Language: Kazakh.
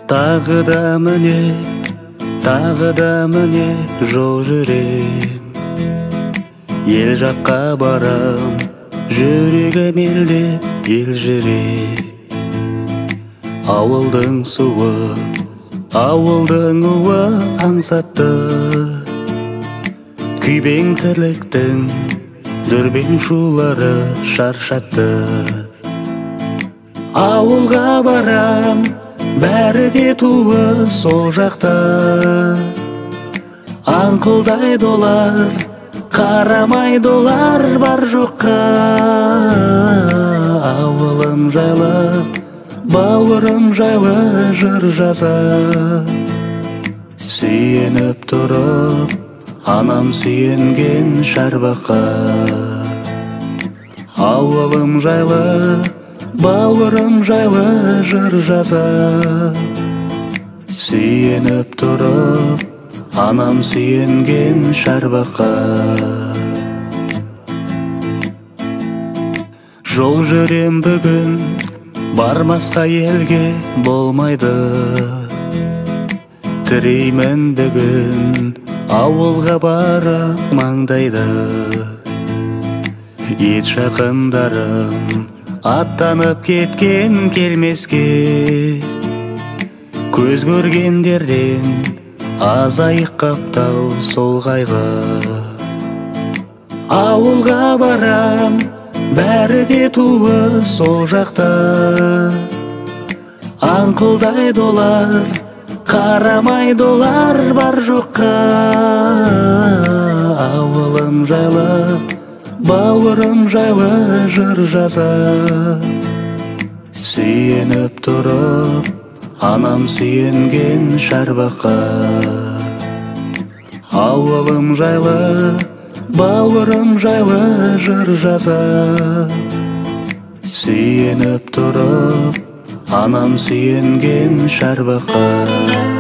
Тағы да міне жол жүрем, ел жаққа барам, жүрегім елдеп елжіреп. Ауылдың суы, ауылдың уы аңсатты, күйбең тірліктің дүрбен шулары шаршатты. Ауылға барам, бәрі де туы сол жақта, аңқылдайды олар, қарамайды олар бар жоққа. Ауылым жайлы, бауырым жайлы жыр жазар, сүйеніп тұрып, анам сүйенген шарбаққа. Ауылым жайлы, бауырым жайлы жыр жазар, сүйеніп тұрып, анам сүйенген шарбаққа. Жол жүрем бүгін, бармасқа елге болмайды, тіреймін бүгін, ауылға барып маңдайды. Ет жақындарым аттанып кеткен келмеске, көз көргендерден азайық қаптау сол қайғы. Ауылға барам, бәрі де туы сол жақта, аңқылдайды олар, қарамайды олар бар жоққа. Ауылым жайлы, бауырым жайлы жыр жазар, сүйеніп тұрып, анам сүйенген шарбаққа. Ауылым жайлы, бауырым жайлы жыр жазар, сүйеніп тұрып, анам сүйенген шарбаққа.